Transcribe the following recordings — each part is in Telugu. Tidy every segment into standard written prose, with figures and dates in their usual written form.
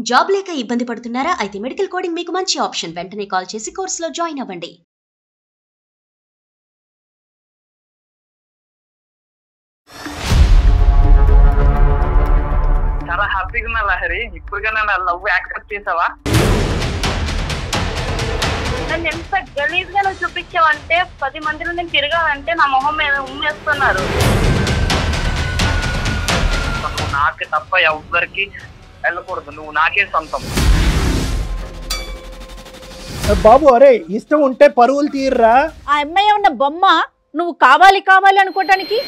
జాబ్ లేక ఇబ్బంది పడుతున్నారా? అయితే మెడికల్ కోడింగ్ మీకు మంచి ఆప్షన్. వెంటనే కాల్ చేసి కోర్సులో జాయిన్ అవ్వండి. చాలా హ్యాపీగా ఉన్నా లహరి. ఇప్పుడుగా నా లవ్ యాక్సెప్ట్ చేసావా? నన్ను ఎంత గలీజ్ గా నువ్వు చూపించావంటే 10 మందిలో నేను తిరగాలంటే నా మొహం మీద ఉమ్మేస్తున్నారు. నువ్వు నాకే తప్ప ఎవ్వరికి వెళ్ళకూడదు, నువ్వు నాకే సొంతం. బాబు అరే ఇష్టం ఉంటే పరువులు తీర్రా. ఆ అమ్మాయి ఉన్న బొమ్మ నువ్వు కావాలి కావాలి అనుకోవటానికి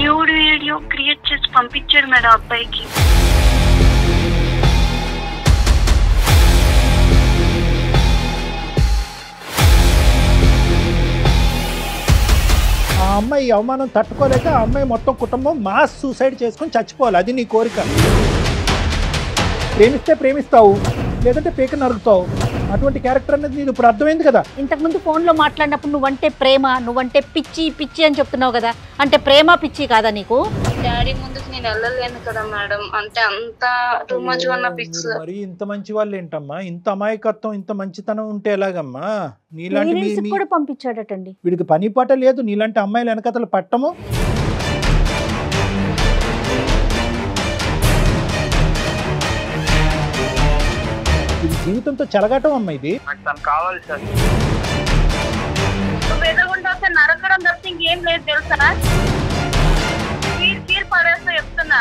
న్యూడ్ వీడియో క్రియేట్ చేసి పంపించాడు మేడం అబ్బాయికి. ఆ అమ్మాయి అవమానం తట్టుకోలేక ఆ అమ్మాయి మొత్తం కుటుంబం మాస్ సూసైడ్ చేసుకొని చచ్చిపోవాలి. అది నీ కోరిక. ప్రేమిస్తే ప్రేమిస్తావు, లేదంటే పీక నరుగుతావు. అటువంటి క్యారెక్టర్ అనేది నీకు ఇప్పుడు అర్థమైంది కదా. ఇంతకుముందు ఫోన్లో మాట్లాడినప్పుడు నువ్వంటే ప్రేమ, నువ్వంటే పిచ్చి పిచ్చి అని చెప్తున్నావు కదా. అంటే ప్రేమ పిచ్చి కాదా నీకు? డాడీ ముందుకు నేను వెళ్ళలేను కదా మేడం, అంటే అంత టూ మచ్ ఉన్న పిక్స్. మరి ఇంత మంచి వాళ్ళు ఏంటమ్మా? ఇంత అమాయకత్వం, ఇంత మంచితనం ఉంటే ఎలాగమ్మా? నీలాంటి పేరెంట్స్ కూడా పంపించాడటండి. వీడికి పని పాట లేదు. నీలాంటి అమ్మాయిలు వెనకతలు పట్టము. ఇది జీవితంతో చెలగాటం అమ్మ. ఇది నాకు తను కావాలి సార్. నువ్వు ఎదుగుంటా వస్తే నరకడం తప్ప ఇంకేం లేదు తెలుసా? కీర్ పడేస్తా చెప్తున్నా.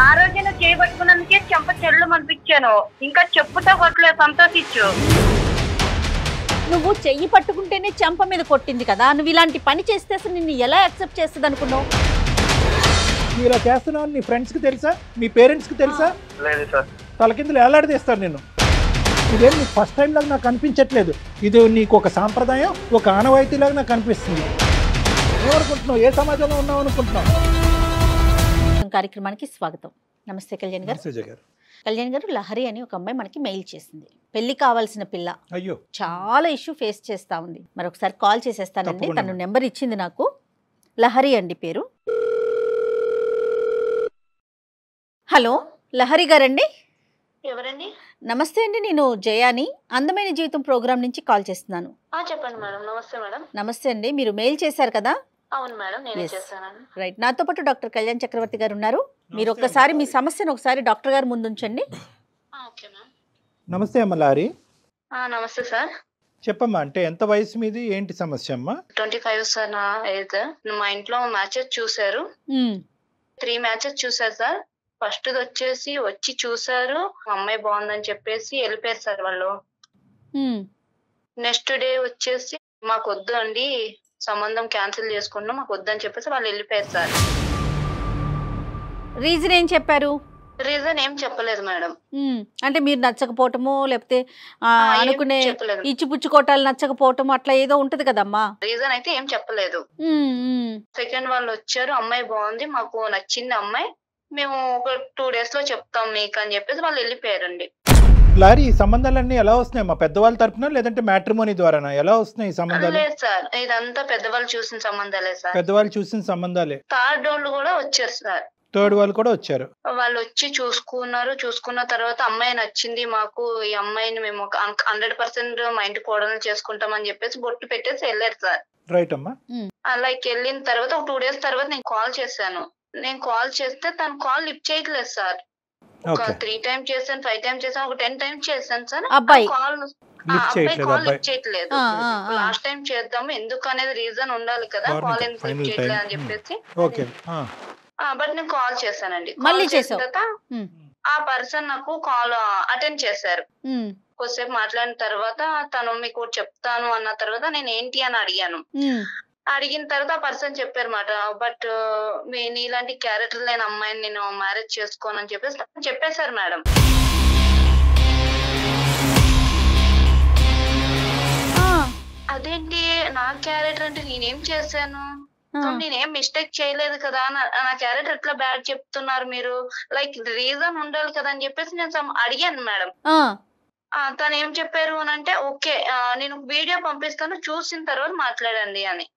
ఆ రోజు నువ్వు చేయబట్టుకున్నందుకే చెంప చెల్లు అనిపించాను. ఇంకా చెప్పుతో కొట్టలేదు, సంతోషించు. నువ్వు చెయ్యి పట్టుకుంటేనే చెంప మీద కొట్టింది కదా. నువ్వు ఇలాంటి పని చేస్తే అసలు నిన్ను ఎలా యాక్సెప్ట్ చేస్తుంది అనుకున్నావు? నువ్వు ఇలా చేస్తున్నావు నీ ఫ్రెండ్స్కి తెలుసా? మీ పేరెంట్స్కి తెలుసా? లేదు సార్. తలకిందులు ఏలాడదీస్తాను నేను. ఇదేం నీకు ఫస్ట్ టైం లాగా నాకు అనిపించట్లేదు. ఇది నీకు ఒక సాంప్రదాయం, ఒక ఆనవాయితీలాగా నాకు అనిపిస్తుంది. ఏమనుకుంటున్నావు? ఏ సమాజంలో ఉన్నావు అనుకుంటున్నావు? కార్యక్రమానికి స్వాగతం. నమస్తే కళ్యాణ్ గారు. కళ్యాణ్ గారు, లహరి అని ఒక అమ్మాయి మనకి మెయిల్ చేసింది. పెళ్లి కావాల్సిన పిల్ల, అయ్యో చాలా ఇష్యూ ఫేస్ చేస్తా ఉంది. మరొకసారి కాల్ చేసేస్తానండి. తప్పకుండా. తను నెంబర్ ఇచ్చింది నాకు. లహరి అండి పేరు. హలో లహరి గారండి. ఎవరండి? నమస్తే అండి, నేను జయాని అందమైన జీవితం ప్రోగ్రామ్ నుంచి కాల్ చేస్తున్నాను. చెప్పండి మేడం. నమస్తే మేడం. నమస్తే అండి, మీరు మెయిల్ చేశారు కదా. అవును మేడం, నేనే Yes. చేస్తానండి. రైట్, నాతో పాటు డాక్టర్ కళ్యాణ్ చక్రవర్తి గారు ఉన్నారు. మీరు ఒక్కసారి మీ సమస్యను ఒకసారి డాక్టర్ గారు ముందు ఉంచండి. Okay ma'am. నమస్తే అమ్మ లారి. నమస్తే సార్. చెప్పమ్మా, అంటే ఎంత వయసు మీది, ఏంటి సమస్య అమ్మా? 25 సార్ నా ఏజ్. మా ఇంట్లో మ్యాచెస్ చూసారు. 3 మ్యాచెస్ చూసారు సార్. ఫస్ట్ వచ్చి చూసారు, అమ్మాయి బాగుందని చెప్పేసి వెళ్ళిపోయారు సార్ వాళ్ళు. నెక్స్ట్ డే వచ్చేసి మాకు వద్దు అండి, సంబంధం క్యాన్సిల్ చేసుకున్నాం, మాకు వద్దని చెప్పేసి వాళ్ళు వెళ్ళిపోయారు సార్. రీజన్ ఏం చెప్పారు? రీజన్ ఏం చెప్పలేదు మేడం. అంటే మీరు నచ్చకపోవటమో, లేకపోతే అనుకునే చెప్పలేదు. ఇచ్చిపుచ్చుకోవటాలు నచ్చకపోవటం, అట్లా ఏదో ఉంటది కదమ్మా. రీజన్ అయితే ఏం చెప్పలేదు. సెకండ్ వాళ్ళు వచ్చారు, అమ్మాయి బాగుంది, మాకు నచ్చింది అమ్మాయి, మేము ఒక 2 days లో చెప్తాం మీకు అని చెప్పేసి వాళ్ళు వెళ్ళిపోయారండి. లారీ, ఈ సంబంధాలన్నీ ఎలా వస్తున్నాయి మా పెద్దవాళ్ళ తరపున, లేదంటే మ్యాట్రిమోనీ ద్వారానా? ఎలా వస్తున్నాయి ఈ సంబంధాలు? లేదు సార్, ఇదంతా పెద్దవాళ్ళు చూసిన సంబంధాలే సార్. పెద్దవాళ్ళు చూసిన సంబంధాలే. థర్డ్ వాళ్ళు కూడా వచ్చారు సార్. థర్డ్ వాళ్ళు కూడా వచ్చారు. వాళ్ళు వచ్చి చూసుకున్న తర్వాత అమ్మాయి నచ్చింది మాకు, ఈ అమ్మాయిని మేము 100% మా ఇంటి కోడలు చేసుకుంటామని చెప్పేసి బొట్టు పెట్టేసి వెళ్ళారు సార్. రైట్ అమ్మా. అలా వెళ్ళిన తర్వాత ఒక 2 days తర్వాత నేను కాల్ చేశాను. నేను కాల్ చేస్తే తను కాల్ లిఫ్ట్ చేయట్లేదు సార్. ఒక 3 times చేశాను, 5 times చేశాను, ఒక 10 times చేశాను సార్. అబ్బాయి కాల్ లిఫ్ట్ చేయట్లేదు. లాస్ట్ టైం చేద్దాము, ఎందుకు అనేది రీజన్ ఉండాలి కదా, కాల్ ఎందుకు లిఫ్ట్ చేయట్లేదు అని చెప్పేసి. బట్ నేను కాల్ చేశానండి. మళ్ళీ చేసిన తర్వాత ఆ పర్సన్ నాకు కాల్ అటెండ్ చేశారు. కొద్దిసేపు మాట్లాడిన తర్వాత తను మీకు చెప్తాను అన్న తర్వాత నేను ఏంటి అని అడిగాను. అడిగిన తర్వాత ఆ పర్సన్ చెప్పారు మాట, బట్ నీలాంటి క్యారెక్టర్ లేని అమ్మాయిని నేను మ్యారేజ్ చేసుకోనని చెప్పేసి చెప్పేశారు మేడం. అదేంటి నా క్యారెక్టర్ అంటే నేనేం చేశాను, నేనేం మిస్టేక్ చేయలేదు కదా, నా క్యారెక్టర్ ఎట్లా బ్యాడ్ చెప్తున్నారు మీరు, లైక్ రీజన్ ఉండాలి కదా అని చెప్పేసి నేను అడిగాను మేడం. తను ఏం చెప్పారు అని అంటే, ఓకే నేను వీడియో పంపిస్తాను, చూసిన తర్వాత మాట్లాడండి అని.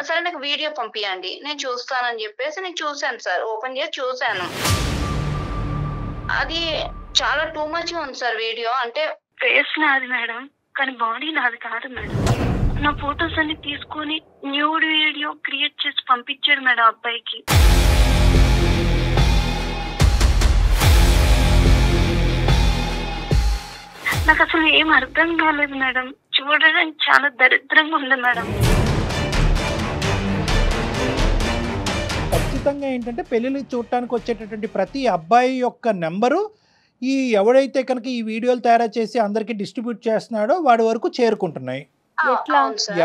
సరే నాకు వీడియో పంపియండి, నేను చూస్తానని చెప్పేసి నేను చూసాను సార్. ఓపెన్ చేసి చూసాను. అది చాలా టూ మచ్ గా ఉంది సార్ వీడియో. అంటే ఫేస్ నాది మేడం, కానీ బాడీ నాది కాదు మేడం. నా ఫొటోస్ అన్ని తీసుకొని న్యూడ్ వీడియో క్రియేట్ చేసి పంపించాడు మేడం అబ్బాయికి. నాకు అసలు ఏం అర్థం కాలేదు మేడం. చూడడానికి చాలా దరిద్రంగా ఉంది మేడం. ఖచ్చితంగా ఏంటంటే పెళ్ళిళ్ళు చూడటానికి వచ్చేటటువంటి ప్రతి అబ్బాయి యొక్క నెంబరు ఈ ఎవడైతే కనుక ఈ వీడియోలు తయారు చేసి అందరికి డిస్ట్రిబ్యూట్ చేస్తున్నాడో వాడి వరకు చేరుకుంటున్నాయి.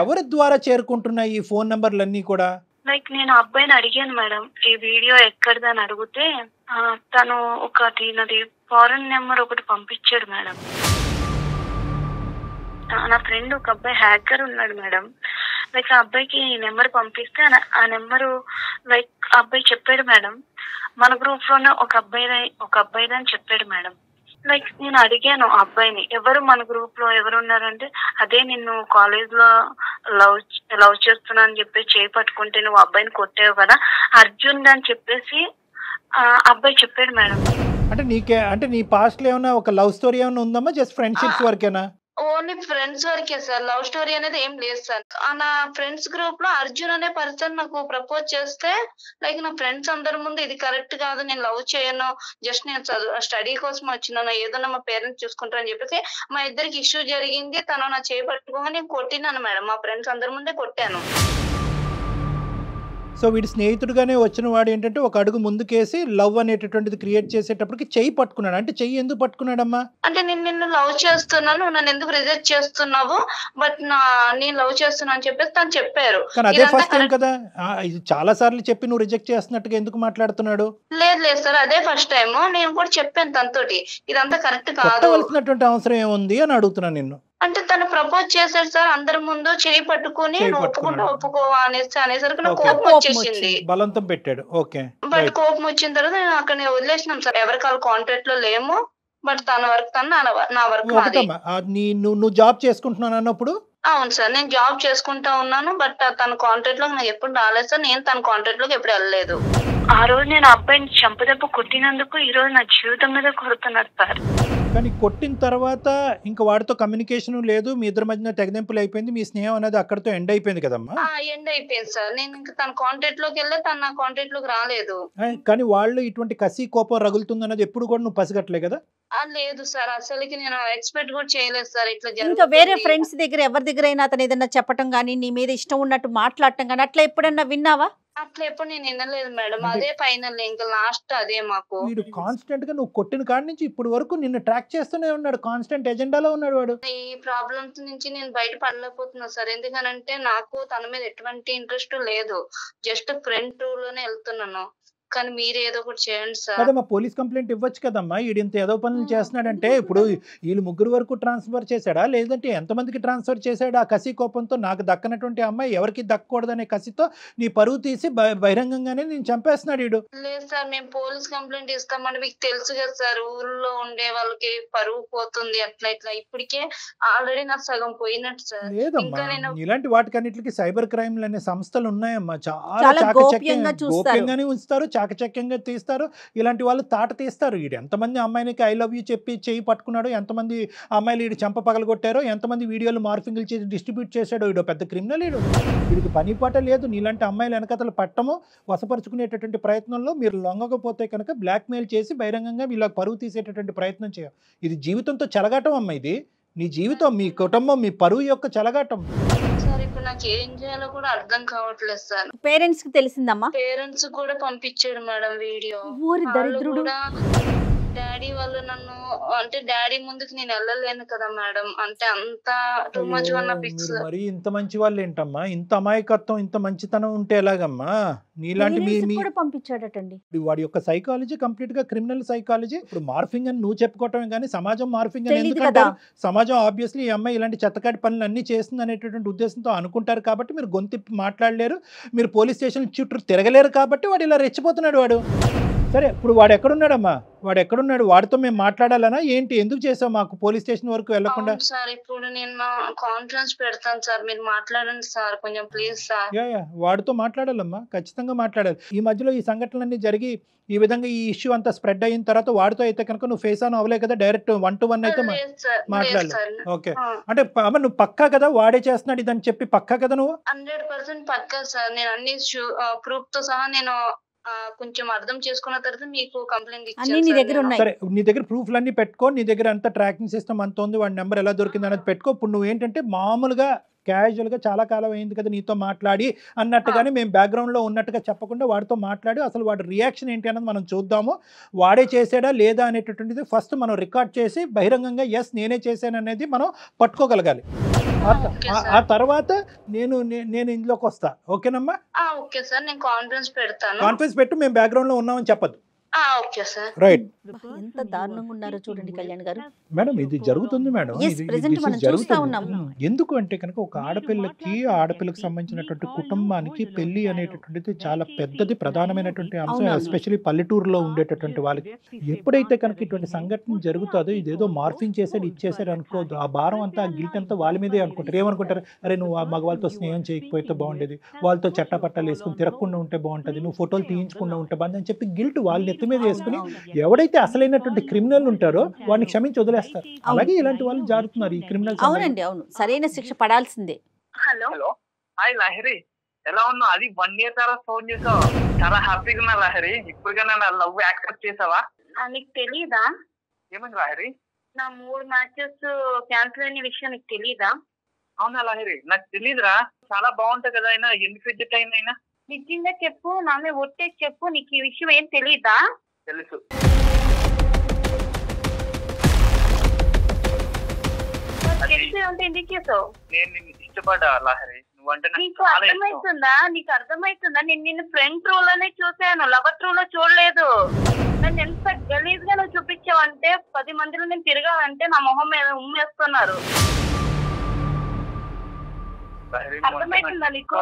ఎవరి ద్వారా చేరుకుంటున్నాయి ఈ ఫోన్ నెంబర్లన్నీ కూడా? లైక్ నేను అబ్బాయిని అడిగాను మేడం ఈ వీడియో ఎక్కడిదని అడిగితే తను ఒకటి నాది ఫారెన్ నెంబర్ ఒకటి పంపించాడు మేడం. నా ఫ్రెండ్ ఒక అబ్బాయి హ్యాకర్ ఉన్నాడు మేడం. లైక్ ఆ అబ్బాయికి నెంబర్ పంపిస్తే ఆ నెంబరు లైక్ ఆ అబ్బాయి చెప్పాడు మేడం మన గ్రూప్ లోనే ఒక అబ్బాయి అని చెప్పాడు మేడం. లైక్ నేను అడిగాను ఆ అబ్బాయిని ఎవరు మన గ్రూప్ లో ఎవరు ఉన్నారంటే అదే నిన్ను కాలేజ్ లో లవ్ చేస్తున్నా అని చెప్పి చేయి పట్టుకుంటే నువ్వు అబ్బాయిని కొట్టావు కదా అర్జున్ అని చెప్పేసి అబ్బాయి చెప్పాడు మేడం. అంటే నీ పాస్ట్ లో ఏమైనా ఒక లవ్ స్టోరీ ఏమైనా ఉందమ్మా? జస్ట్ ఫ్రెండ్షిప్స్ వరకేనా? ఓన్లీ ఫ్రెండ్స్ వరకే సార్. లవ్ స్టోరీ అనేది ఏం లేదు సార్. నా ఫ్రెండ్స్ గ్రూప్ లో అర్జున్ అనే పర్సన్ నాకు ప్రపోజ్ చేస్తే లైక్ నా ఫ్రెండ్స్ అందరి ముందు ఇది కరెక్ట్ కాదు, నేను లవ్ చేయను, జస్ట్ నేను స్టడీ కోసం వచ్చినాను, ఏదన్నా మా పేరెంట్స్ చూసుకుంటారని చెప్పేసి మా ఇద్దరికి ఇష్యూ జరిగింది. తను నా చేయి పట్టుకోగా నేను కొట్టినాను మేడం. మా ఫ్రెండ్స్ అందరి ముందే కొట్టాను. సో వీడి స్నేహితుడుగానే వచ్చిన వాడు ఏంటంటే ఒక అడుగు ముందుకేసి లవ్ అనేటటువంటిది క్రియేట్ చేసేటప్పటికి చెయ్యి పట్టుకున్నాడు. అంటే చెయ్యి ఎందుకు పట్టుకున్నాడమ్మా? అంటే నేను నిన్ను లవ్ చేస్తున్నాను, నన్ను ఎందుకు రిజెక్ట్ చేస్తున్నావు, బట్ నేను లవ్ చేస్తున్నా అని చెప్పేసి తను చెప్పారు. కానీ అదే ఫస్ట్ టైం కదా, ఇది చాలా సార్లు చెప్పి నువ్వు రిజెక్ట్ చేస్తున్నట్టుగా ఎందుకు మాట్లాడుతున్నాడు? లేదు సార్ అదే ఫస్ట్ టైం. నేను కూడా చెప్పాను తనతోటి ఇదంతా కరెక్ట్ కాదు, కొట్టవలసినటువంటి అవసరం ఏముంది అని అడుగుతున్నాను నిన్ను. అంటే తను ప్రపోజ్ చేశాడు సార్ అందరి ముందు చేయి పట్టుకుని ఒప్పుకోవా అనేసరికి నాకు కోపం వచ్చేసింది. బలంతం పెట్టాడు. ఓకే. బట్ కోపం వచ్చిన తర్వాత నేను అక్కడ వదిలేసినాం సార్. ఎవరికి వాళ్ళ కాంట్రాక్ట్ లో లేము. బట్ తన వర్క్ తను నా వర్క్ నువ్వు జాబ్ చేసుకుంటున్నాను అన్నప్పుడు? అవును సార్ నేను జాబ్ చేసుకుంటా ఉన్నాను. బట్ తన కాంట్రాక్ట్ లోకి నాకు ఎప్పుడు రాలేదు సార్. నేను తన కాంట్రాక్ట్ లోకి ఎప్పుడు వెళ్ళలేదు. ఆ రోజు నేను అబ్బాయిని చంపదెబ్బ కొట్టినందుకు ఈ రోజు నా జీవితం మీద కొడుతున్నారు సార్. కానీ కొట్టిన తర్వాత ఇంకా వాడితో కమ్యూనికేషన్ లేదు, మీ ఇద్దరి మధ్యన తెగదెంపులు అయిపోయింది, మీ స్నేహం అనేది అక్కడితో ఎండ్ అయిపోయింది కదమ్మా? ఎండ్ అయిపోయింది సార్. నేను ఇంకా తన కాంటాక్ట్ లోకి వెళ్ళే తన నా కాంటాక్ట్ లోకి రాలేదు. కానీ వాళ్ళు ఇటువంటి కసి కోపం రగులుతుంది అన్నది ఎప్పుడు కూడా నువ్వు పసిగట్టలే కదా? లేదు సార్ అసలుకి నేను ఎక్స్పెక్ట్ కూడా చేయలేదు సార్ ఇట్లా. ఇంకా వేరే ఫ్రెండ్స్ దగ్గర ఎవరి దగ్గర అయినా అతను ఏదైనా చెప్పటం గానీ నీ మీద ఇష్టం ఉన్నట్టు మాట్లాడటం గానీ అట్లా ఎప్పుడన్నా విన్నావా? అట్లా ఎప్పుడు నేను వినలేదు మేడం. అదే ఫైనల్ ఇంకా లాస్ట్ అదే మాకు. వీడు కాన్స్టెంట్ గా నువ్వు కొట్టిన కాడి నుంచి ఇప్పుడు వరకు నిన్ను ట్రాక్ చేస్తూనే ఉన్నాడు, కాన్స్టెంట్ ఎజెండాలో ఉన్నాడు వాడు. ఈ ప్రాబ్లమ్స్ నుంచి నేను బయట పడలేకపోతున్నా సార్. ఎందుకనంటే నాకు తన మీద ఎటువంటి ఇంట్రెస్ట్ లేదు, జస్ట్ ఫ్రెండ్ లోనే వెళ్తున్నాను. కానీ మీరు ఏదో ఒకటి చేయండి సార్. కదమ్మా పోలీస్ కంప్లైంట్ ఇవ్వచ్చు కదమ్మా. వీడు ఇంత ఏదో పనులు చేస్తున్నాడంటే ఇప్పుడు వీళ్ళు ముగ్గురు వరకు ట్రాన్స్ఫర్ చేశాడా లేదంటే ఎంతమందికి ట్రాన్స్ఫర్ చేశాడు? ఆ కసి కోపంతో నాకు దక్కనటువంటి అమ్మాయి ఎవరికి దక్కకూడదనే కసితో నీ పరువు తీసి బహిరంగంగానే నేను చంపేస్తున్నాడు వీడు. లేదు సార్ మేము పోలీస్ కంప్లైంట్ ఇస్తామని మీకు తెలుసు కదా సార్. ఊర్లో ఉండే వాళ్ళకి పరువు పోతుంది అట్లా ఇట్లా. ఇప్పటికే ఆల్రెడీ నాకు సగం పోయినట్టు సార్. లేదమ్మా ఇలాంటి వాటికన్నిటికి సైబర్ క్రైమ్లు అనే సంస్థలు ఉన్నాయమ్మా. చాలా గోప్యంగానే ఉంచుతారు, చాకచక్యంగా తీస్తారు. ఇలాంటి వాళ్ళు తాట తీస్తారు. వీడు ఎంతమంది అమ్మాయినికి ఐ లవ్ యూ చెప్పి చేయి పట్టుకున్నాడో, ఎంతమంది అమ్మాయిలు వీడు చెంప పగలగొట్టారో, ఎంతమంది వీడియోలు మార్ఫింగ్లు చేసి డిస్ట్రిబ్యూట్ చేశాడో. వీడు పెద్ద క్రిమినల్. వీడికి పని పాట లేదు. నీలాంటి అమ్మాయిలు వెనకతలు పట్టము వశపరుచుకునేటటువంటి ప్రయత్నంలో మీరు లొంగకపోతే కనుక బ్లాక్మెయిల్ చేసి బహిరంగంగా వీళ్ళకి పరువు తీసేటటువంటి ప్రయత్నం చేయాలి. ఇది జీవితంతో చెలగాటం అమ్మ. ఇది నీ జీవితం, మీ కుటుంబం, మీ పరువు యొక్క చెలగాటం. నాకు ఏం చేయాలో కూడా అర్థం కావట్లేదు సార్. పేరెంట్స్ కి తెలిసిందమ్మా? పేరెంట్స్ కూడా పంపించాడు మేడం వీడియో. డాడీ వాళ్ళు నన్ను అంటే డాడీ ముందుకు నేను వెళ్ళలేను కదా మేడం. అంటే అంత టూ మచ్ వన్ పిక్స్. మరి ఇంత మంచి వాళ్ళు ఏంటమ్మా? ఇంత అమాయకత్వం, ఇంత మంచితనం ఉంటే ఎలాగమ్మా? నీలాంటి పంపించాడటండి. వాడి యొక్క సైకాలజీ కంప్లీట్ గా క్రిమినల్ సైకాలజీ. ఇప్పుడు మార్ఫింగ్ అని నువ్వు చెప్పుకోవటమే కానీ సమాజం మార్ఫింగ్ అని ఎందుకంటారు? సమాజం ఆబ్వియస్లీ ఈ అమ్మాయి ఇలాంటి చెత్తకాటి పనులు అన్ని చేస్తుంది అనేటటువంటి ఉద్దేశంతో అనుకుంటారు కాబట్టి మీరు గొంతిప్పి మాట్లాడలేరు, మీరు పోలీస్ స్టేషన్ చుట్టూ తిరగలేరు కాబట్టి వాడు ఇలా రెచ్చిపోతున్నాడు. వాడు సరే ఇప్పుడు వాడు ఎక్కడున్నాడమ్మా, వాడు ఎక్కడున్నాడు, వాడితో మేము మాట్లాడాలనా ఏంటి, ఎందుకు చేసావు మాకు పోలీస్ స్టేషన్ వరకు వెళ్ళకుండా? సార్ ఇప్పుడు నేను కాన్ఫరెన్స్ పెడతాను సార్, మీరు మాట్లాడండి సార్ కొంచెం ప్లీజ్ సార్. యా వాడితో మాట్లాడాలమ్మా, ఖచ్చితంగా మాట్లాడాలి. ఈ మధ్యలో ఈ సంఘటనలన్నీ జరిగి ఈ విధంగా ఈ ఇష్యూ అంతా స్ప్రెడ్ అయిన తర్వాత వాడితో అయితే కనుక నువ్వు ఫేస్ ఆన్ అవ్వలే కదా, డైరెక్ట్ 1-to-1 అయితే మాట్లాడాలి. ఓకే అంటే అమ్మ నువ్వు పక్కా కదా వాడే చేస్తున్నాడు ఇదని చెప్పి, పక్కా కదా నువ్వు? 100% పక్కా సార్, నేను అన్ని ప్రూఫ్ తో సహా నేను కొంచెం అర్థం చేసుకున్న తర్వాత మీకు కంప్లైంట్ ఇచ్చాను. సరే నీ దగ్గర ప్రూఫ్లు అన్ని పెట్టుకో, నీ దగ్గర అంతా ట్రాకింగ్ సిస్టమ్ అంత ఉంది, వాడి నెంబర్ ఎలా దొరికింది అనేది పెట్టుకో. ఇప్పుడు నువ్వు ఏంటంటే మామూలుగా క్యాజువల్గా చాలా కాలం అయింది కదా నీతో మాట్లాడి అన్నట్టుగానే మేము బ్యాక్గ్రౌండ్లో ఉన్నట్టుగా చెప్పకుండా వాడితో మాట్లాడి అసలు వాడి రియాక్షన్ ఏంటి అన్నది మనం చూద్దాము. వాడే చేసాడా లేదా అనేటటువంటిది ఫస్ట్ మనం రికార్డ్ చేసి బహిరంగంగా ఎస్ నేనే చేశాను అనేది మనం పట్టుకోగలగాలి. ఆ తర్వాత నేను ఇందులోకి వస్తా. ఓకేనమ్మా? ఓకే సార్, నేను కాన్ఫరెన్స్ పెడతాను. కాన్ఫరెన్స్ పెట్టు, మేము బ్యాక్గ్రౌండ్ లో ఉన్నామని చెప్పదు. Okay sir. రైట్. ఎంత దారుణంగా ఉన్నారో చూడండి కళ్యాణ్ గారు. మేడం ఇది జరుగుతుంది మేడం, ఎందుకు అంటే కనుక ఒక ఆడపిల్లకి సంబంధించినటువంటి కుటుంబానికి పెళ్లి అనేటటువంటిది చాలా పెద్దది, ప్రధానమైనటువంటి అంశం. ఎస్పెషల్లీ పల్లెటూరులో ఉండేటటువంటి వాళ్ళకి ఎప్పుడైతే కనుక ఇటువంటి సంఘటన జరుగుతుందో ఇదేదో మార్ఫింగ్ చేసాడు ఇచ్చేసాడు అనుకోదు, ఆ భారం అంతా ఆ గిల్ట్ అంతా వాళ్ళ మీదే అనుకుంటారు. ఏమనుకుంటారు, అరే నువ్వు ఆ మగవాళ్ళతో స్నేహం చేయకపోతే బాగుండేది, వాళ్ళతో చట్టపట్టాలు వేసుకుని తిరగకుండా ఉంటే బాగుంటుంది, నువ్వు ఫోటోలు తీయించకుండా ఉంటే బాగుంది అని చెప్పి గిల్ట్ వాళ్ళ నెత్తి మీద వేసుకుని ఎవడైతే అసలైనటువంటి క్రిమినల్ ఉంటారో వాడిని క్షమించి వదిలేస్తారు. అలాగే ఇలాంటి వాళ్ళు జారుతున్నారు ఈ క్రిమినల్. అవునండి, అవును, సరైన శిక్ష పడాల్సిందే. హలో హాయ్ లహరి, ఎలా ఉన్నావు? అది 1 year తర్వాత ఫోన్ చేసావు, చాలా హ్యాపీగా ఉన్నా లహరి. ఇప్పుడుగా నా లవ్ యాక్సెప్ట్ చేసావా? నీకు తెలీదా? ఏమైంది లహరి? నా 3 మ్యాచెస్ క్యాన్సిల్ అయిన విషయం నీకు తెలీదా? అవునా లహరి, నాకు తెలీదురా. చాలా బాగుంటది కదా, అయినా ఎందుకు రిజెక్ట్ అయినా? నిజంగా చెప్పు, నా మీద ఒట్టేసి చెప్పు, నీకు ఈ విషయం ఏం తెలీదా? తెలుసు. ఎందుకు చేసావు? నేను నిన్ను ఇష్టపడ్డా లహరి, నువ్వంటే నీకు అర్థమవుతుందా? నేను నిన్ను ఫ్రెండ్ రోల్ అనే చూసాను, లవర్ రోల్ లో చూడలేదు. నన్ను ఎంత గలీజ్ గా నువ్వు చూపించావంటే 10 మందిలో నేను తిరగాలంటే నా మొహం మీద ఉమ్మేస్తున్నారు. అర్థమవుతుందా నీకు?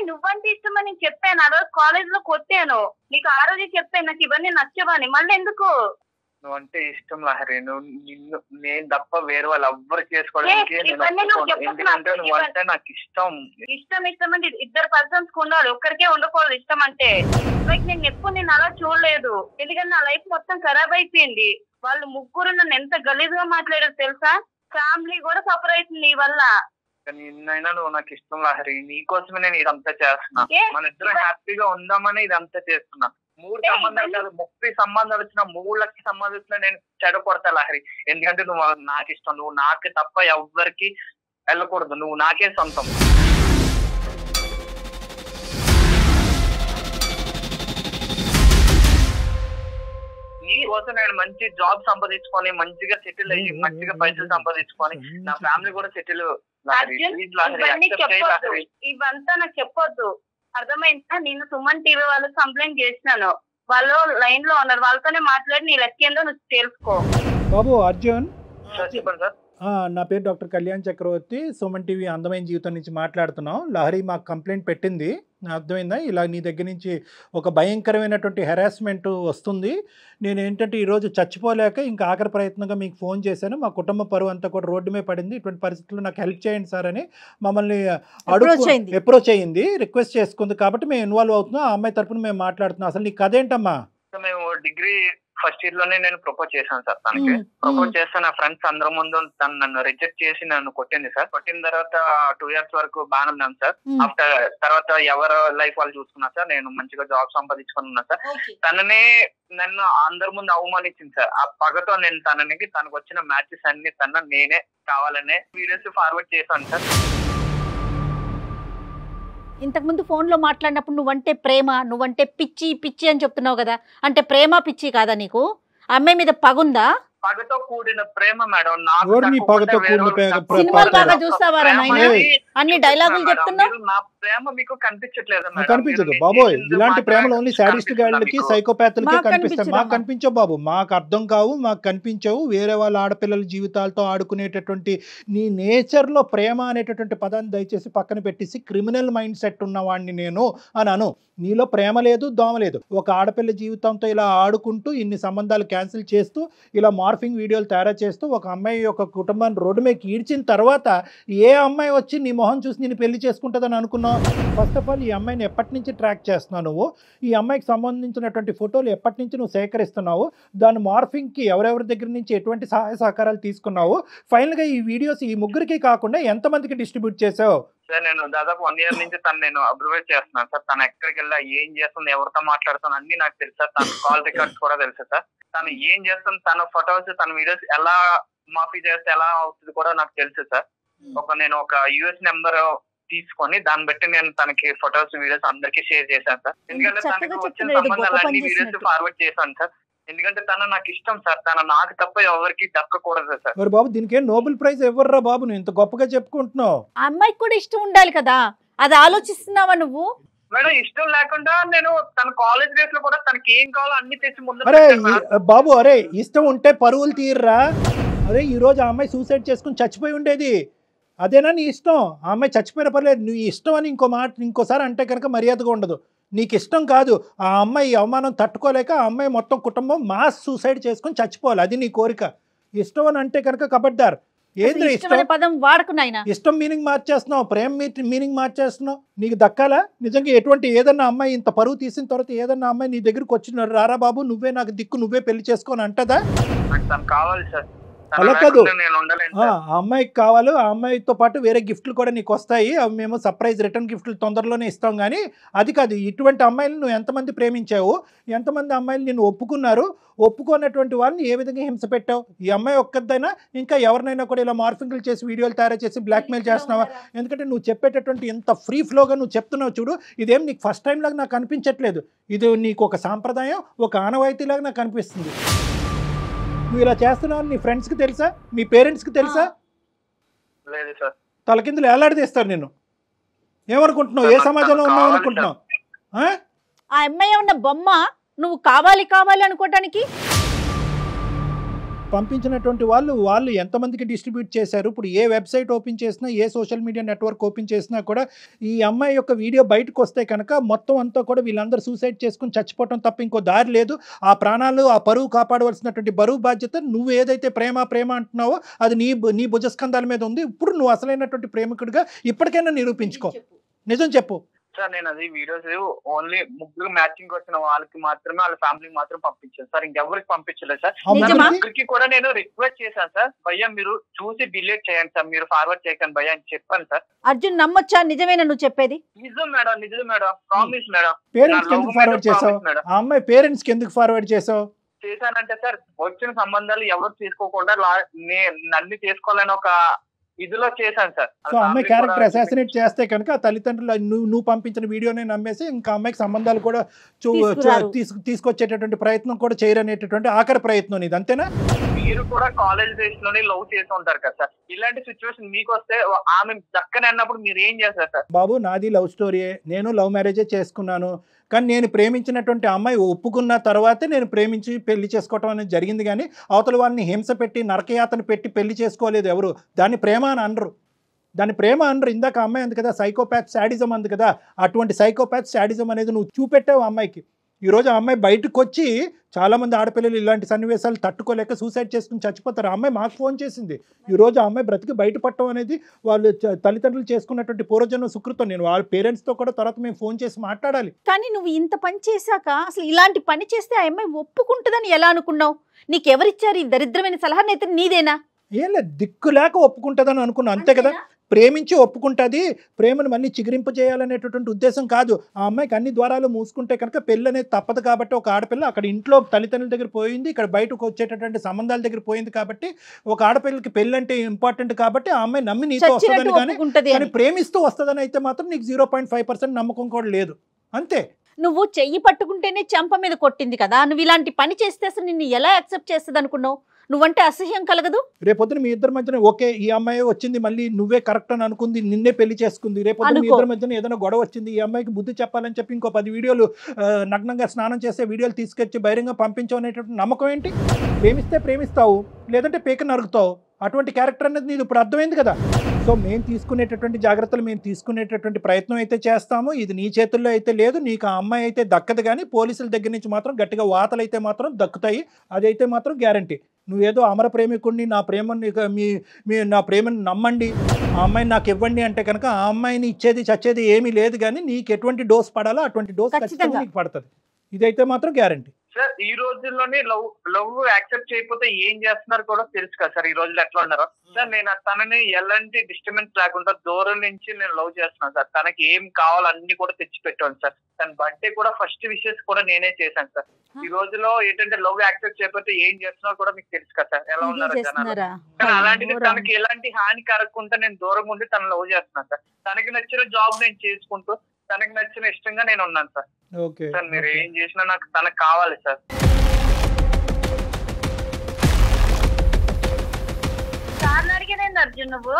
నువ్వంటే ఇష్టమని నేను చెప్పాను, ఆ రోజు కాలేజ్ లో కొట్టాను నీకు, ఆ రోజే చెప్పాను నాకు ఇవన్నీ నచ్చవని. మళ్ళీ ఎందుకు? నువ్వంటే ఇష్టం లహరి, నేను తప్ప వేరే వాళ్ళు ఎవ్వరు చేసుకోవడానికి నువ్వంటే నాకు ఇష్టం. ఇష్టం అంటే 2 పర్సన్స్ ఉండాలి, ఒక్కరికే ఉండకూడదు ఇష్టం అంటే. లైక్ నేను ఎప్పుడు నేను అలా చూడలేదు, ఎందుకంటే నా లైఫ్ మొత్తం ఖరాబ్ అయిపోయింది. వాళ్ళు 3 నన్ను ఎంత గలీజ్ గా మాట్లాడారు తెలుసా? ఫ్యామిలీ కూడా సఫర్ అవుతుంది నీ వల్ల. నిన్నైనా నువ్వు నాకు ఇష్టం లహరి, నీకోసమే నేను ఇదంతా చేస్తున్నా. మన ఇద్దరం హ్యాపీగా ఉందామని ఇదంతా చేస్తున్నా. 3 సంబంధాలు కాదు 30 సంబంధాలు వచ్చిన 3 లక్షల సంబంధించిన నేను చెడగొడతా లహరి. ఎందుకంటే నువ్వు నాకు ఇష్టం, నువ్వు నాకు తప్ప ఎవ్వరికి వెళ్ళకూడదు, నువ్వు నాకే సొంతం. నీకోసం నేను మంచి జాబ్ సంపాదించుకొని మంచిగా సెటిల్ అయ్యి మంచిగా పైసలు సంపాదించుకొని నా ఫ్యామిలీ కూడా సెటిల్. ఇవంతా నాకు చెప్పొద్దు, అర్థమైందా? నేను సుమన్ టీవీ వాళ్ళకి కంప్లైంట్ చేసినాను, వాళ్ళు లైన్ లో ఉన్నారు, వాళ్ళతోనే మాట్లాడి నీ లెక్క ఏందో నువ్వు తెలుసుకో. బాబు అర్జున్, చెప్పండి సార్. నా పేరు డాక్టర్ కళ్యాణ్ చక్రవర్తి, సుమన్ టీవీ అందమైన జీవితం నుంచి మాట్లాడుతున్నాం. లహరి మాకు కంప్లైంట్ పెట్టింది, అర్థమైందా? ఇలా నీ దగ్గర నుంచి ఒక భయంకరమైనటువంటి హెరాస్మెంట్ వస్తుంది. నేను ఏంటంటే ఈరోజు చచ్చిపోలేక ఇంకా ఆఖరి ప్రయత్నంగా మీకు ఫోన్ చేశాను. మా కుటుంబ పరువు అంతా కూడా రోడ్డు మీద పడింది, ఇటువంటి పరిస్థితుల్లో నాకు హెల్ప్ చేయండి సార్ అని మమ్మల్ని అప్రోచ్ అయ్యింది, రిక్వెస్ట్ చేసుకుంది. కాబట్టి మేము ఇన్వాల్వ్ అవుతున్నాం, ఆ అమ్మాయి తరపున మేము మాట్లాడుతున్నాం. అసలు నీ కథ ఏంటమ్మా? మేము డిగ్రీ ఫస్ట్ ఇయర్ లోనే నేను ప్రపోజ్ చేశాను సార్ తనకి. ప్రపోజ్ చేస్తే నా ఫ్రెండ్స్ అందరి ముందు తను నన్ను రిజెక్ట్ చేసి నన్ను కొట్టింది సార్. కొట్టిన తర్వాత 2 years వరకు బాగానే ఉన్నాను సార్. ఆఫ్టర్ తర్వాత ఎవరు లైఫ్ వాళ్ళు చూసుకున్నా సార్, నేను మంచిగా జాబ్ సంపాదించుకుని ఉన్నా సార్. తననే నన్ను అందరి ముందు అవమానించింది సార్. ఆ పగతో నేను తనకు వచ్చిన మ్యాచెస్ అన్ని నేనే కావాలనే వీడియోస్ ఫార్వర్డ్ చేశాను సార్. ఇంతకుముందు ఫోన్లో మాట్లాడినప్పుడు నువ్వంటే ప్రేమ, నువ్వంటే పిచ్చి పిచ్చి అని చెప్తున్నావు కదా, అంటే ప్రేమ పిచ్చి కాదా నీకు? అమ్మాయి మీద పగుందా? పగతో కూడిన ప్రేమ మేడం. నాకు ఎవరు నీ పగతో కూడిన సినిమాలు బాగా చూస్తావారా నాయన? అన్ని డైలాగులు చెప్తున్నావు. నా ప్రేమ మీకు కనిపించట్లేదు మేడం. కనిపించదు బాబోయ్. ఇలాంటి ప్రేమలు ఓన్లీ సాడిస్ట్ గాళ్ళకి సైకోపాత్లకి కనిపిస్తాయి. మాకు కనిపించవు బాబు, మాకు అర్థం కావు, మాకు కనిపించవు. వేరే వాళ్ళ ఆడపిల్లల జీవితాలతో ఆడుకునేటటువంటి నీ నేచర్లో ప్రేమ అనేటటువంటి పదాన్ని దయచేసి పక్కన పెట్టేసి క్రిమినల్ మైండ్ సెట్ ఉన్నవాడిని నేను అని అను. నీలో ప్రేమ లేదు, దోమ లేదు. ఒక ఆడపిల్ల జీవితంతో ఇలా ఆడుకుంటూ ఇన్ని సంబంధాలు క్యాన్సిల్ చేస్తూ ఇలా మార్ఫింగ్ వీడియోలు తయారు చేస్తూ ఒక అమ్మాయి యొక్క కుటుంబాన్ని రోడ్డు మీద ఈడ్చిన తర్వాత ఏ అమ్మాయి వచ్చి నీ మొహం చూసి నేను పెళ్లి చేసుకుంటుందని అనుకున్నావు? ఫస్ట్ ఆఫ్ ఆల్ ఈ అమ్మాయిని ఎప్పటి నుంచి ట్రాక్ చేస్తున్నావు నువ్వు? ఈ అమ్మాయికి సంబంధించినటువంటి ఫోటోలు ఎప్పటి నుంచి నువ్వు సేకరిస్తున్నావు? దాని మార్ఫింగ్కి ఎవరెవరి దగ్గర నుంచి ఎటువంటి సహాయ సహకారాలు తీసుకున్నావు? ఫైనల్గా ఈ వీడియోస్ ఈ ముగ్గురికి కాకుండా ఎంతమందికి డిస్ట్రిబ్యూట్ చేసావు? సార్ నేను దాదాపు 1 year నుంచి నేను అబ్జర్వ్ చేస్తున్నాను సార్. తను ఎక్కడికి వెళ్ళా, ఏం చేస్తుంది, ఎవరితో మాట్లాడుతుంది అన్ని నాకు తెలుసు సార్. తన కాల్ రికార్డ్స్ కూడా తెలుసు సార్. తను ఏం చేస్తుంది, తన ఫొటోస్, తన వీడియోస్ ఎలా మాఫీ చేస్తే ఎలా అవుతుంది కూడా నాకు తెలుసు సార్. నేను ఒక US నెంబర్ తీసుకొని దాన్ని బట్టి నేను తనకి ఫొటోస్, వీడియోస్ అందరికి షేర్ చేశాను సార్. ఎందుకంటే తనకి వచ్చిన సంబంధాలన్నీ వీడియోస్ ఫార్వర్డ్ చేశాను సార్. ఎందుకంటే తను నాకు ఇష్టం సార్. తను నాకు తప్ప ఎవరికి దక్కకూడదు సార్. మరి బాబు దీనికి నోబెల్ ప్రైజ్ ఎవర్రా బాబు? నువ్వు ఇంత గొప్పగా చెప్పుకుంటున్నావు. అమ్మాయికి కూడా ఇష్టం ఉండాలి కదా, అది ఆలోచిస్తున్నావా నువ్వు? మేడం ఇష్టం లేకుండా నేను తన కాలేజ్ డేస్ లో కూడా తనకి ఏం కావాలో అన్ని తెచ్చి ముందు. అరే బాబు, అరే ఇష్టం ఉంటే పరువులు తీర్రా. అరే ఈ రోజు ఆ అమ్మాయి సూసైడ్ చేసుకుని చచ్చిపోయి ఉండేది. అదేనా నీ ఇష్టం? ఆ అమ్మాయి చచ్చిపోయిన పర్లేదు, నువ్వు ఇష్టం అని ఇంకోసారి అంటే కనుక మర్యాదగా ఉండదు. నీకు ఇష్టం కాదు, ఆ అమ్మాయి అవమానం తట్టుకోలేక ఆ అమ్మాయి మొత్తం కుటుంబం మాస్ సూసైడ్ చేసుకొని చచ్చిపోవాలి, అది నీ కోరిక. ఇష్టం అని అంటే కనుక కబడ్డారు. ఏంద్ర ఇష్టం పదం వాడుకున్నాయినా? ఇష్టం మీనింగ్ మార్చేస్తున్నావు, ప్రేమ మీనింగ్ మార్చేస్తున్నావు. నీకు దక్కాలా నిజంగా? ఎటువంటి ఏదన్నా అమ్మాయి ఇంత పరువు తీసిన తర్వాత ఏదన్నా అమ్మాయి నీ దగ్గరికి వచ్చినారు, రారా బాబు నువ్వే నాకు దిక్కు, నువ్వే పెళ్లి చేసుకొని అంటదా? కావాలి సార్. అలా కాదు, ఆ అమ్మాయికి కావాలి. ఆ అమ్మాయితో పాటు వేరే గిఫ్ట్లు కూడా నీకు వస్తాయి, అవి మేము సర్ప్రైజ్ రిటర్న్ గిఫ్ట్లు తొందరలోనే ఇస్తాం. కానీ అది కాదు, ఇటువంటి అమ్మాయిలు నువ్వు ఎంతమంది ప్రేమించావు, ఎంతమంది అమ్మాయిలు నిన్ను ఒప్పుకున్నారు, ఒప్పుకున్నటువంటి వాళ్ళని ఏ విధంగా హింస పెట్టావు? ఈ అమ్మాయి ఒక్కదైనా ఇంకా ఎవరినైనా కూడా ఇలా మార్ఫింగ్లు చేసి వీడియోలు తయారు చేసి బ్లాక్మెయిల్ చేస్తున్నావా? ఎందుకంటే నువ్వు చెప్పేటటువంటి ఎంత ఫ్రీ ఫ్లోగా నువ్వు చెప్తున్నావు చూడు, ఇదేం నీకు ఫస్ట్ టైం లాగా నాకు అనిపించట్లేదు. ఇది నీకు ఒక సాంప్రదాయం, ఒక ఆనవాయితీలాగా నాకు అనిపిస్తుంది. నువ్వు ఇలా చేస్తున్నావు నీ ఫ్రెండ్స్కి తెలుసా, మీ పేరెంట్స్కి తెలుసా? లేదు సార్. తలకిందులు ఏలాడదీస్తారు నిన్ను. ఏమనుకుంటున్నావు? ఏ సమాజంలో ఉన్నావు అనుకుంటున్నావు? ఆ అమ్మాయి ఉన్న బొమ్మ నువ్వు కావాలి కావాలి అనుకోవటానికి పంపించినటువంటి వాళ్ళు ఎంతమందికి డిస్ట్రిబ్యూట్ చేశారు? ఇప్పుడు ఏ వెబ్సైట్ ఓపెన్ చేసినా, ఏ సోషల్ మీడియా నెట్వర్క్ ఓపెన్ చేసినా కూడా ఈ అమ్మాయి యొక్క వీడియో బయటకు వస్తే కనుక మొత్తం అంతా కూడా వీళ్ళందరూ సూసైడ్ చేసుకుని చచ్చిపోవటం తప్ప ఇంకో దారి లేదు. ఆ ప్రాణాలు, ఆ పరువు కాపాడవలసినటువంటి బరువు బాధ్యత నువ్వు ఏదైతే ప్రేమ అంటున్నావో అది నీ భుజస్కంధాల మీద ఉంది. ఇప్పుడు నువ్వు అసలైనటువంటి ప్రేమికుడిగా ఇప్పటికైనా నిరూపించుకో. నిజం చెప్పు సార్. నేను అది వీడియోస్ ఓన్లీ ముగ్గురు మ్యాచింగ్ వచ్చిన వాళ్ళకి మాత్రమే, వాళ్ళ ఫ్యామిలీకి మాత్రం పంపించాను సార్. ఇంకెవరికి పంపించలేదు సార్. ముగ్గురికి కూడా నేను రిక్వెస్ట్ చేశాను సార్, భయ్యా మీరు చూసి డిలీట్ చేయండి సార్, మీరు ఫార్వర్డ్ చేయకండి భయ్యా అని చెప్పాను సార్. అర్జున్ నమ్మొచ్చా? నిజమేనా నువ్వు చెప్పేది? నిజం మేడం, నిజం మేడం, ప్రామిస్ మేడం. పేరెంట్స్ ఎందుకు ఫార్వర్డ్ చేసావు? ఆ అమ్మాయి పేరెంట్స్ కి ఎందుకు ఫార్వర్డ్ చేసావు? చేశానంటే సార్ వచ్చిన సంబంధాలు ఎవరు తీసుకోకుండా నన్ను చేసుకోవాలని ఒక ఇదిలో చేశాను సార్. సో అమ్మాయి క్యారెక్టర్ అసాసినేట్ చేస్తే కనుక తల్లిదండ్రులు నువ్వు పంపించిన వీడియోనే నమ్మేసి ఇంకా అమ్మాయికి సంబంధాలు కూడా తీసుకొచ్చేటటువంటి ప్రయత్నం కూడా చేయరనేటటువంటి ఆఖరి ప్రయత్నం ఇది, అంతేనా? మీరు కూడా కాలేజ్ డేస్ లోనే లవ్ చేసి ఉంటారు కదా సార్. ఇలాంటి సిచ్యువేషన్ మీకు వస్తే ఆమె దక్కని అన్నప్పుడు మీరు ఏం చేస్తారు సార్? బాబు నాది లవ్ స్టోరీయే, నేను లవ్ మ్యారేజే చేసుకున్నాను. కానీ నేను ప్రేమించినటువంటి అమ్మాయి ఒప్పుకున్న తర్వాతే నేను ప్రేమించి పెళ్లి చేసుకోవటం అనేది జరిగింది. కానీ అవతల వాళ్ళని హింస పెట్టి నరకయాతన పెట్టి పెళ్లి చేసుకోలేదు ఎవరు. దాన్ని ప్రేమ అని అనరు, దాన్ని ప్రేమ అనరు. ఇందాక అమ్మాయి అంది కదా సైకోపాత్ శాడిజం అంది కదా, అటువంటి సైకోపాత్ శాడిజం అనేది నువ్వు చూపెట్టావు అమ్మాయికి. ఈరోజు ఆ అమ్మాయి బయటకు వచ్చి చాలామంది ఆడపిల్లలు ఇలాంటి సన్నివేశాలు తట్టుకోలేక సూసైడ్ చేసుకుని చచ్చిపోతారు. ఆ అమ్మాయి మాకు ఫోన్ చేసింది. ఈరోజు ఆ అమ్మాయి బ్రతికి బయటపడటం అనేది వాళ్ళు తల్లిదండ్రులు చేసుకున్నటువంటి పూర్వజన్మ సుకృతం. నేను వాళ్ళ పేరెంట్స్తో కూడా తర్వాత మేము ఫోన్ చేసి మాట్లాడాలి. కానీ నువ్వు ఇంత పని చేశాక అసలు ఇలాంటి పని చేస్తే ఆ అమ్మాయి ఒప్పుకుంటుందని ఎలా అనుకున్నావు? నీకెవరిచ్చారు ఈ దరిద్రమైన సలహా? అయితే నీదేనా? ఏం లేదు, దిక్కు లేక ఒప్పుకుంటుందని అనుకున్నా, అంతే కదా. ప్రేమించి ఒప్పుకుంటుంది, ప్రేమను మళ్ళీ చిగురింప చేయాలనేటటువంటి ఉద్దేశం కాదు. ఆ అమ్మాయికి అన్ని ద్వారాలు మూసుకుంటే కనుక పెళ్ళి అనేది తప్పదు. కాబట్టి ఒక ఆడపిల్ల అక్కడ ఇంట్లో తల్లిదండ్రుల దగ్గర పోయింది, ఇక్కడ బయటకు వచ్చేటటువంటి సంబంధాల దగ్గర పోయింది. కాబట్టి ఒక ఆడపిల్లకి పెళ్ళి అంటే ఇంపార్టెంట్ కాబట్టి ఆ అమ్మాయి నమ్మి నీతో వస్తుందని, కానీ ప్రేమిస్తూ వస్తుందని అయితే మాత్రం నీకు 0.5% నమ్మకం కూడా లేదు, అంతే. నువ్వు చెయ్యి పట్టుకుంటేనే చెంప మీద కొట్టింది కదా, నువ్వు ఇలాంటి పని చేస్తే అసలు నిన్ను ఎలా యాక్సెప్ట్ చేస్తుంది అనుకున్నావు? నువ్వంటే అసహ్యం కలగదు? రేపొద్దున మీ ఇద్దరి మధ్యన ఓకే ఈ అమ్మాయి వచ్చింది మళ్ళీ నువ్వే కరెక్ట్ అని అనుకుంది, నిన్నే పెళ్లి చేసుకుంది, రేపొద్దున మీ ఇద్దరి మధ్యన ఏదైనా గొడవ వచ్చింది, ఈ అమ్మాయికి బుద్ధి చెప్పాలని చెప్పి ఇంకో 10 వీడియోలు నగ్నంగా స్నానం చేసే వీడియోలు తీసుకొచ్చి బహిరంగ పంపించావు అనేటువంటి నమ్మకం ఏంటి? ప్రేమిస్తే ప్రేమిస్తావు, లేదంటే పేక నరుకుతావు. అటువంటి క్యారెక్టర్ అనేది నీది ఇప్పుడు అర్థమైంది కదా. సో మేము తీసుకునేటటువంటి జాగ్రత్తలు, మేము తీసుకునేటటువంటి ప్రయత్నం అయితే చేస్తాము. ఇది నీ చేతుల్లో అయితే లేదు, నీకు ఆ అమ్మాయి అయితే దక్కదు. కానీ పోలీసుల దగ్గర నుంచి మాత్రం గట్టిగా వాతలు అయితే మాత్రం దక్కుతాయి, అదైతే మాత్రం గ్యారంటీ. నువ్వేదో అమర ప్రేమికుడిని, నా ప్రేమని నా ప్రేమని నమ్మండి, ఆ అమ్మాయిని నాకు ఇవ్వండి అంటే కనుక ఆ అమ్మాయిని ఇచ్చేది చచ్చేది ఏమీ లేదు. కానీ నీకు ఎటువంటి డోస్ పడాలో అటువంటి డోస్ ఖచ్చితంగా నీకు పడుతుంది, ఇదైతే మాత్రం గ్యారంటీ. సార్ ఈ రోజుల్లోనే లవ్ యాక్సెప్ట్ చేయకపోతే ఏం చేస్తున్నారు కూడా తెలుసు కదా సార్. ఈ రోజుల్లో ఎట్లా ఉన్నారో సార్. నేను తనని ఎలాంటి డిస్టర్బెన్స్ లేకుండా దూరం నుంచి నేను లవ్ చేస్తున్నాను సార్. తనకి ఏం కావాలో అన్ని కూడా తెచ్చి పెట్టాను సార్. తన బర్త్డే కూడా ఫస్ట్ విషెస్ కూడా నేనే చేశాను సార్. ఈ రోజులో ఏంటంటే లవ్ యాక్సెప్ట్ చేయకపోతే ఏం చేస్తున్నారో కూడా మీకు తెలుసు కదా సార్, ఎలా ఉన్నారు జనాలు. కానీ అలాంటిది తనకి ఎలాంటి హాని కలగకుండా నేను దూరంగా ఉండి తను లవ్ చేస్తున్నాను సార్. తనకి నచ్చిన జాబ్ నేను చేసుకుంటూ తనకి నచ్చిన ఇష్టంగా నేను ఉన్నాను సార్. సార్ మీరు ఏం చేసినా నాకు తనకు కావాలి సార్. సార్ని అడిగేదేంది అర్జున్, నువ్వు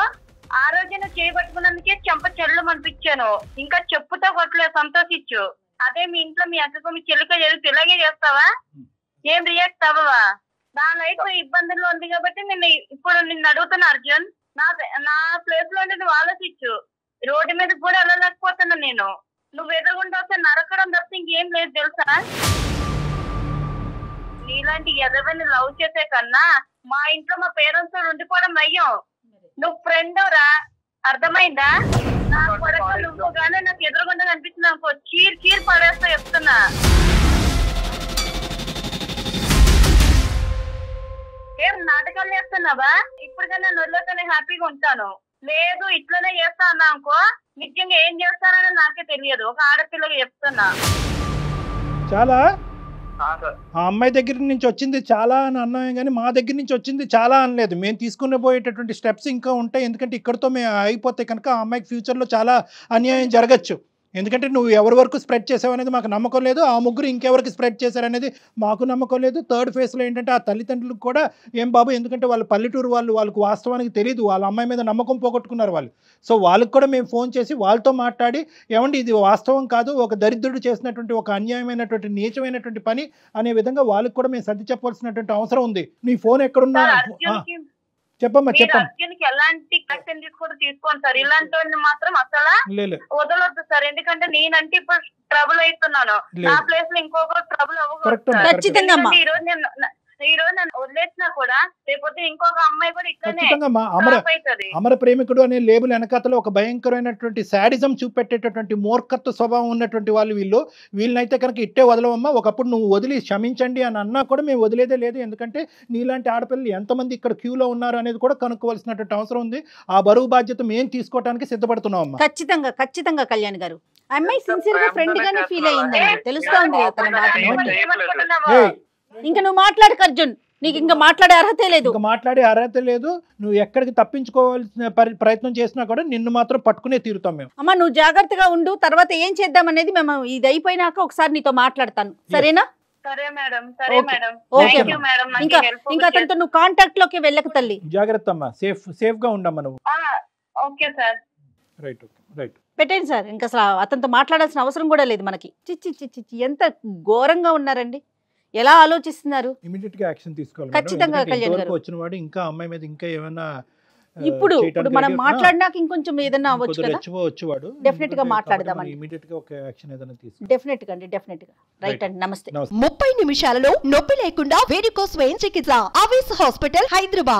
ఆ రోజు నువ్వు చేయబట్టుకున్నందుకే చెంప చెల్లు అనిపించాను. ఇంకా చెప్పుతో కొట్టలేదు, సంతోషించు. అదే మీ ఇంట్లో మీ అక్కకు మీ చెల్లికో జరుగుతూ ఇలాగే చేస్తావా? ఏం రియాక్ట్ అవ్వవా? నా లైఫ్ ఇబ్బందుల్లో ఉంది కాబట్టి నేను ఇప్పుడు నిన్ను అడుగుతున్నా అర్జున్. నా ప్లేస్ లో నువ్వు ఆలోచించు. రోడ్డు మీద కూడా వెళ్ళలేకపోతున్నా నేను. నువ్వు ఎదురుగుండా వస్తే నరకడం తప్ప ఇంకేం లేదు తెలుసా? నీలాంటి ఎదవని లవ్ చేసే కన్నా మా ఇంట్లో మా పేరెంట్స్ తో ఉండిపోవడం నయ్యం. నువ్వు ఫ్రెండ్ రా, అర్థమైందా? నా కొరకు నువ్వు గానే నాకు ఎదురుగుండా కనిపిస్తుంది అనుకో, చీర్ పడేస్తా చెప్తున్నా. ఏం నాటకాలు చేస్తున్నావా? ఇప్పటికైనా నొల్లతోనే హ్యాపీగా ఉంటాను. లేదు ఇట్లనే చేస్తా అన్నా అనుకో, నిజంగా ఏం చేస్తానని నాకే తెలియదు. ఒక ఆడపిల్లగా చెప్తున్నా. చాలా ఆ అమ్మాయి దగ్గర నుంచి వచ్చింది చాలా అని అన్నామే కానీ మా దగ్గర నుంచి వచ్చింది చాలా అనలేదు. మేము తీసుకునే పోయేటటువంటి స్టెప్స్ ఇంకా ఉంటాయి. ఎందుకంటే ఇక్కడతో మేము అయిపోతే కనుక ఆ అమ్మాయికి ఫ్యూచర్లో చాలా అన్యాయం జరగచ్చు. ఎందుకంటే నువ్వు ఎవరి వరకు స్ప్రెడ్ చేసావు అనేది మాకు నమ్మకం లేదు, ఆ ముగ్గురు ఇంకెవరికి స్ప్రెడ్ చేశారనేది మాకు నమ్మకం లేదు. థర్డ్ ఫేజ్లో ఏంటంటే ఆ తల్లిదండ్రులకు కూడా ఏం బాబు, ఎందుకంటే వాళ్ళు పల్లెటూరు వాళ్ళకు వాస్తవానికి తెలియదు, వాళ్ళ అమ్మాయి మీద నమ్మకం పోగొట్టుకున్నారు వాళ్ళు. సో వాళ్ళకి కూడా మేము ఫోన్ చేసి వాళ్ళతో మాట్లాడి, ఏమండి ఇది వాస్తవం కాదు, ఒక దరిద్రుడు చేసినటువంటి ఒక అన్యాయమైనటువంటి నీచమైనటువంటి పని అనే విధంగా వాళ్ళకి కూడా మేము సర్ది చెప్పాల్సినటువంటి అవసరం ఉంది. నీ ఫోన్ ఎక్కడున్నా చెప్పమ్మా అర్జున్కి ఎలాంటి యాక్షన్ తీసుకోండి సార్. ఇలాంటి మాత్రం అసలు వదలొద్దు సార్. ఎందుకంటే నేనంటే ఇప్పుడు ట్రబుల్ అవుతున్నాను. నా ప్లేస్ లో ఇంకొకరు ట్రబుల్ అవ్వకూడదు. ఈ రోజు నన్ను వదిలేసినా కూడా రేపొద్దు ఇంకొక అమ్మాయి కూడా ఇట్లనే అమర ప్రేమికుడు అనే లేబుల్ వెనకాతలో ఒక భయంకరమైనటువంటి శాడిజం చూపెట్టేటటువంటి మూర్ఖత్వ స్వభావం ఉన్నటువంటి వాళ్ళు వీళ్ళనైతే కనుక ఇట్టే వదలవమ్మా. ఒకప్పుడు నువ్వు వదిలి క్షమించండి అని అన్నా కూడా మేము వదిలేదే లేదు. ఎందుకంటే నీలాంటి ఆడపిల్లలు ఎంతమంది ఇక్కడ క్యూలో ఉన్నారు అనేది కూడా కనుక్కోవాల్సినటువంటి అవసరం ఉంది. ఆ బరువు బాధ్యత మేము తీసుకోవడానికి సిద్ధపడుతున్నామమ్మా. ఖచ్చితంగా ఖచ్చితంగా కళ్యాణ్ గారు, అమ్మాయి సిన్సియర్ గా ఫ్రెండ్ గానే ఫీల్ అయ్యిందని తెలుస్తోంది తన మాట. ఇంకా నువ్వు మాట్లాడక అర్జున్, నీకు ఇంకా మాట్లాడే అర్హతే లేదు. ఇంకా మాట్లాడే అర్హత లేదు. నువ్వు ఎక్కడికి తప్పించుకోవాల్సిన ప్రయత్నం చేసినా కూడా నిన్ను మాత్రం పట్టుకునే తీరుతాం మేము. అమ్మా నువ్వు జాగ్రత్తగా ఉండు. తర్వాత ఏం చేద్దాం అనేది మేము ఇది అయిపోయినాక ఒకసారి నీతో మాట్లాడతాను, సరేనా? ఇంకా అతనితో నువ్వు కాంటాక్ట్ లోకి వెళ్ళక తల్లి. జాగ్రత్త అమ్మా, సేఫ్ గా ఉండమ్మా నువ్వు. రైట్ పెట్టండి సార్. ఇంకా అసలు అతనితో మాట్లాడాల్సిన అవసరం కూడా లేదు మనకి. చిచ్చి ఎంత ఘోరంగా ఉన్నారండి, ఎలా ఆలోచిస్తున్నారు. ఇమిడియట్ గా యాక్షన్ తీసుకోవాలి ఖచ్చితంగా. కళ్యాణ్ గారు వచ్చిన వాడు ఇంకా అమ్మాయి మీద ఇంకా ఏమైనా ఇప్పుడు మనం మాట్లాడినాక ఇంకొంచెం ఏదైనా అవ్వచ్చు కదా, వచ్చేవాడు డెఫినెట్ గా మాట్లాడదామండి. ఇమిడియట్ గా ఒక యాక్షన్ ఏదైనా తీసుకో. డెఫినెట్ గా అండి, డెఫినెట్ గా. రైట్ అండి, నమస్తే. 30 నిమిషాలలో నొప్పి లేకుండా వేరికోస్ వెయిన్ చికిత్స ఆవేశ హాస్పిటల్, హైదరాబాద్.